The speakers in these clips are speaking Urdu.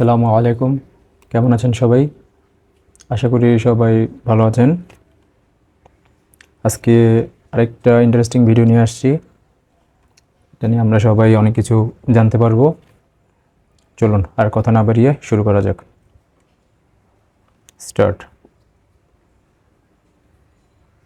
আসসালামু আলাইকুম, কেমন আছেন সবাই? আশা করি সবাই ভালো আছেন। আজকে আরেকটা ইন্টারেস্টিং ভিডিও নিয়ে আসছি। এটা নিয়ে আমরা সবাই অনেক কিছু জানতে পারবো। চলুন আর কথা না বাড়িয়ে শুরু করা যাক। স্টার্ট।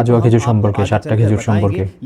আজওয়া খেজুর সম্পর্কে, 7টা খেজুর সম্পর্কে।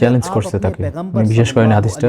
চ্যালেঞ্জ করছে তাকে, বিশেষ করে হাদিসটা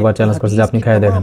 আবার চ্যালেঞ্জ করছে যে আপনি খায় দেখেন।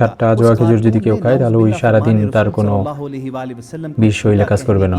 7টা আজওয়া খেজুর যদি কেউ খায় তাহলে ওই সারা দিন তার কোনো বিষ শরীরে কাজ করবে না।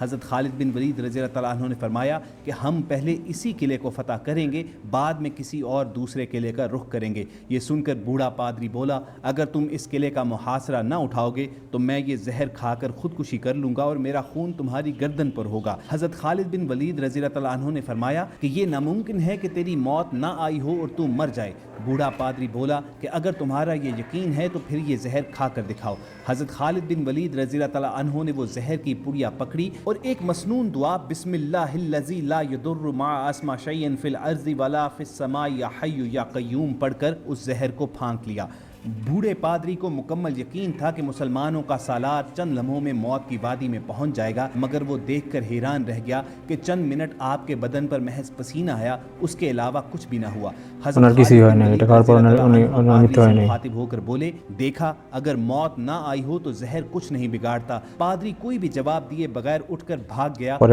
حضرت خالد بن ولید رضی اللہ تعالیٰ عنہ نے فرمایا کہ ہم پہلے اسی قلعے کو فتح کریں گے، بعد میں کسی اور دوسرے قلعے کا رخ کریں گے۔ یہ سن کر بوڑھا پادری بولا، اگر تم اس قلعے کا محاصرہ نہ اٹھاؤ گے تو میں یہ زہر کھا کر خودکشی کر لوں گا اور میرا خون تمہاری گردن پر ہوگا۔ حضرت خالد بن ولید رضی اللہ تعالیٰ عنہ نے فرمایا کہ یہ ناممکن ہے کہ تیری موت نہ آئی ہو اور تو مر جائے۔ بوڑھا پادری بولا کہ اگر تمہارا یہ یقین ہے تو پھر یہ زہر کھا کر دکھاؤ۔ حضرت خالد بن ولید رضی اللہ تعالیٰ عنہ نے وہ زہر کی پڑیا پکڑی اور ایک مسنون دعا بسم اللہ الذی لا یضر مع اسمہ شیئا فی الارض ولا فی السماء یا حی یا قیوم پڑھ کر اس زہر کو پھانک لیا۔ بوڑھے پادری کو مکمل یقین تھا کہ مسلمانوں کا سالار چند لمحوں میں موت کی وادی میں پہنچ جائے گا، مگر وہ دیکھ کر حیران رہ گیا کہ چند منٹ آپ کے بدن پر محض پسینہ آیا، اس کے علاوہ کچھ بھی نہ ہوا۔ حضرت مخاطب ہو کر بولے، دیکھا اگر موت نہ آئی ہو تو زہر کچھ نہیں بگاڑتا۔ پادری کوئی بھی جواب دیے بغیر اٹھ کر بھاگ گیا اور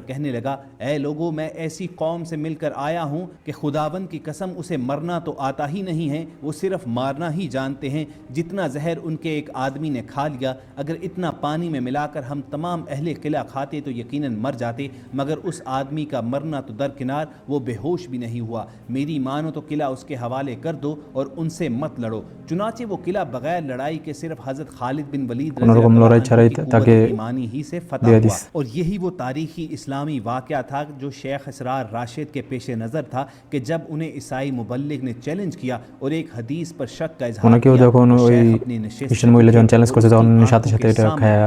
کہنے لگا، اے لوگوں، میں ایسی قوم سے مل کر آیا ہوں کہ خداوند کی قسم اسے مرنا تو آتا ہی نہیں ہے، وہ صرف مارنا ہی جانتے ہیں۔ جتنا زہر ان کے ایک آدمی نے کھا لیا، اگر اتنا پانی میں ملا کر ہم تمام اہل قلعہ کھاتے تو یقیناً مر جاتے، مگر اس آدمی کا مرنا تو درکنار، وہ بے ہوش بھی نہیں ہوا۔ میری مانو تو قلعہ اس کے حوالے کر دو اور ان سے مت لڑو۔ چنانچہ وہ قلعہ بغیر لڑائی کے صرف حضرت خالد بن ولید رضی اللہ عنہ کی قوت ایمانی ہی سے فتح ہوا۔ اور یہی وہ تاریخی اسلامی واقعہ تھا جو شیخ اسرار راشد کے پیش نظر تھا کہ جب انہیں عیسائی مبلغ نے چیلنج کیا اور ایک حدیث پر شک کا اظہار کیا، اپنی نشست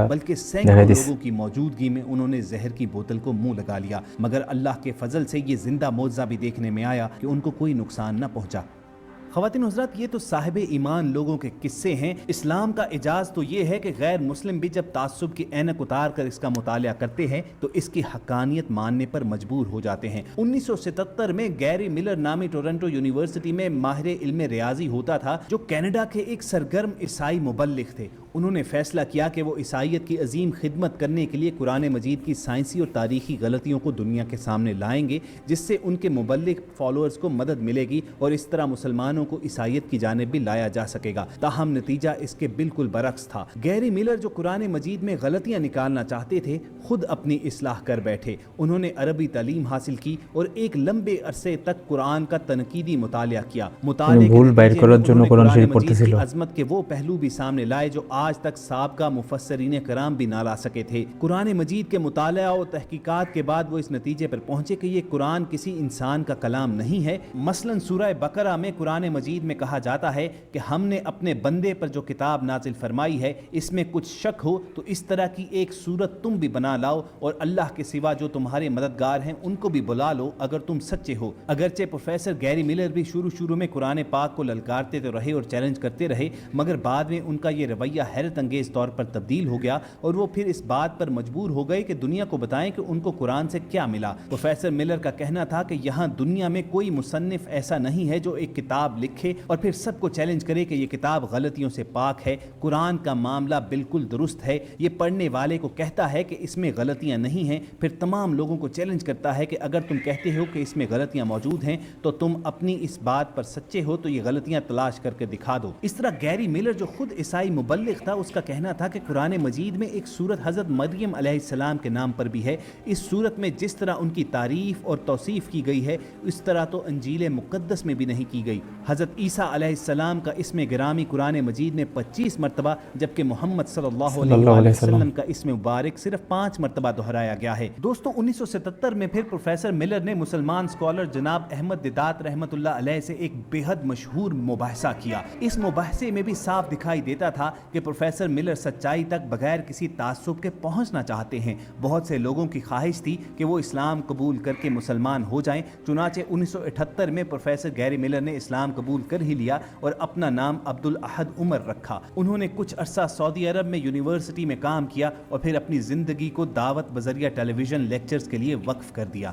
بلکہ سینکڑوں لوگوں کی موجودگی میں انہوں نے زہر کی بوتل کو منہ لگا لیا، مگر اللہ کے فضل سے یہ زندہ معجزہ بھی دیکھنے میں آیا کہ ان کو کوئی نقصان نہ پہنچا۔ خواتین حضرات، یہ تو صاحب ایمان لوگوں کے قصے ہیں۔ اسلام کا اعجاز تو یہ ہے کہ غیر مسلم بھی جب تعصب کی اینک اتار کر اس کا مطالعہ کرتے ہیں تو اس کی حقانیت ماننے پر مجبور ہو جاتے ہیں۔ 1977 میں گیری ملر نامی ٹورنٹو یونیورسٹی میں ماہر علم ریاضی ہوتا تھا جو کینیڈا کے ایک سرگرم عیسائی مبلغ تھے۔ انہوں نے فیصلہ کیا کہ وہ عیسائیت کی عظیم خدمت کرنے کے لیے قرآن مجید کی سائنسی اور تاریخی غلطیوں کو دنیا کے سامنے لائیں گے، جس سے ان کے مبلغ فالوورز کو مدد ملے گی اور اس طرح مسلمانوں کو عیسائیت کی جانب بھی لایا جا سکے گا۔ تاہم نتیجہ اس کے بالکل برعکس تھا۔ گیری ملر جو قرآن مجید میں غلطیاں نکالنا چاہتے تھے، خود اپنی اصلاح کر بیٹھے۔ انہوں نے عربی تعلیم حاصل کی اور ایک لمبے عرصے تک قرآن کا تنقیدی مطالعہ کیا۔ مطالعے کے نتیجے میں انہوں نے قرآن مجید کی عظمت کے وہ پہلو بھی سامنے لائے جو آج تک سابقہ مفسرین کرام بھی نہ لا سکے تھے۔ قرآن مجید کے مطالعہ اور تحقیقات کے بعد وہ اس نتیجے پر پہنچے کہ یہ قرآن کسی انسان کا کلام نہیں ہے۔ مثلا سورہ بقرہ میں قرآن مجید میں کہا جاتا ہے کہ ہم نے اپنے بندے پر جو کتاب نازل فرمائی ہے اس میں کچھ شک ہو تو اس طرح کی ایک صورت تم بھی بنا لاؤ اور اللہ کے سوا جو تمہارے مددگار ہیں ان کو بھی بلا لو اگر تم سچے ہو۔ اگرچہ پروفیسر گیری ملر بھی شروع میں قرآن پاک کو للکارتے تو رہے اور چیلنج کرتے رہے، مگر بعد میں ان کا یہ رویہ حیرت انگیز طور پر تبدیل ہو گیا اور وہ پھر اس بات پر مجبور ہو گئے کہ دنیا کو بتائیں کہ ان کو قرآن سے کیا ملا۔ پروفیسر ملر کا کہنا تھا کہ یہاں دنیا میں کوئی مصنف ایسا نہیں ہے جو ایک کتاب لکھے اور پھر سب کو چیلنج کرے کہ یہ کتاب غلطیوں سے پاک ہے۔ قرآن کا معاملہ بالکل درست ہے، یہ پڑھنے والے کو کہتا ہے کہ اس میں غلطیاں نہیں ہیں، پھر تمام لوگوں کو چیلنج کرتا ہے کہ اگر تم کہتے ہو کہ اس میں غلطیاں موجود ہیں تو تم اپنی اس بات پر سچے ہو تو یہ غلطیاں تلاش کر کے دکھا دو۔ اس طرح گیری ملر جو خود عیسائی مبلغ تھا، اس کا کہنا تھا کہ قرآن مجید میں ایک سورت حضرت مریم علیہ السلام کے نام پر بھی ہے۔ اس سورت میں جس طرح ان کی تعریف اور توصیف کی گئی ہے اس طرح تو انجیل مقدس میں بھی نہیں کی گئی۔ حضرت عیسیٰ علیہ السلام کا اسم گرامی قرآن مجید میں 25 مرتبہ جبکہ محمد صلی اللہ علیہ وسلم کا اسم مبارک صرف 5 مرتبہ دہرایا گیا ہے۔ دوستو 1977 میں پھر پروفیسر ملر نے مسلمان اسکالر جناب احمد دیدات رحمت اللہ علیہ سے ایک بے حد مشہور مباحثہ کیا۔ اس مباحثے میں بھی صاف دکھائی دیتا تھا کہ پروفیسر ملر سچائی تک بغیر کسی تعصب کے پہنچنا چاہتے ہیں۔ بہت سے لوگوں کی خواہش تھی کہ وہ اسلام قبول کر کے مسلمان ہو جائیں، چنانچہ 1978 میں پروفیسر گیری ملر نے اسلام قبول کر ہی لیا اور اپنا نام عبدالاحد عمر رکھا۔ انہوں نے کچھ عرصہ سعودی عرب میں یونیورسٹی میں کام کیا اور پھر اپنی زندگی کو دعوت بذریعہ ٹیلی ویژن لیکچرز کے لیے وقف کر دیا۔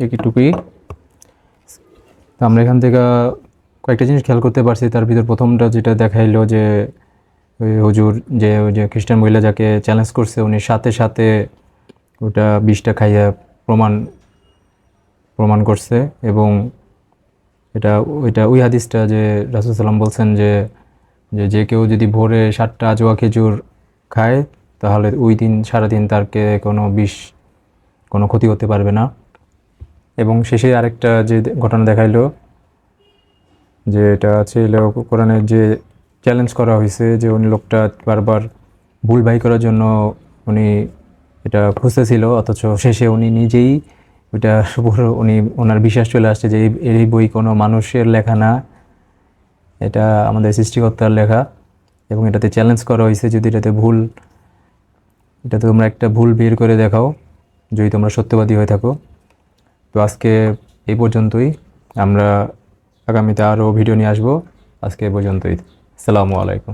একটুকুই। তো আমরা এখান থেকে কয়েকটা জিনিস খেয়াল করতে পারছি। তার ভিতর প্রথমটা যেটা দেখাইলো যে ওই হুজুর যে ওই যে খ্রিস্টান মহিলা যাকে চ্যালেঞ্জ করছে উনি সাথে সাথে ওটা বিষটা খাইয়া প্রমাণ করছে। এবং ওই হাদিসটা যে রাসূল সাল্লাম বলছেন যে যে কেউ যদি ভোরে 7টা আজোয়া খেজুর খায় তাহলে ওই দিন সারাদিন তারকে কোনো ক্ষতি করতে পারবে না। এবং শেষে আরেকটা যে ঘটনা দেখাইলো যে এটা ছিল কোরআনের যে চ্যালেঞ্জ করা হয়েছে যে উনি লোকটা বারবার ভুল বাই করার জন্য উনি এটা খুঁজতেছিল অথচ শেষে উনি নিজেই ওইটা ওনার বিশ্বাস চলে আসছে যে এই বই কোনো মানুষের লেখা না, এটা আমাদের সৃষ্টিকর্তার লেখা। এবং এটাতে চ্যালেঞ্জ করা হয়েছে যদি এটাতে তোমরা একটা ভুল বের করে দেখাও যদি তোমরা সত্যবাদী হয়ে থাকো। তো আজকে এই পর্যন্তই, আমরা আগামীতে আরও ভিডিও নিয়ে আসবো। আজকে এই পর্যন্তই। আসসালামু আলাইকুম।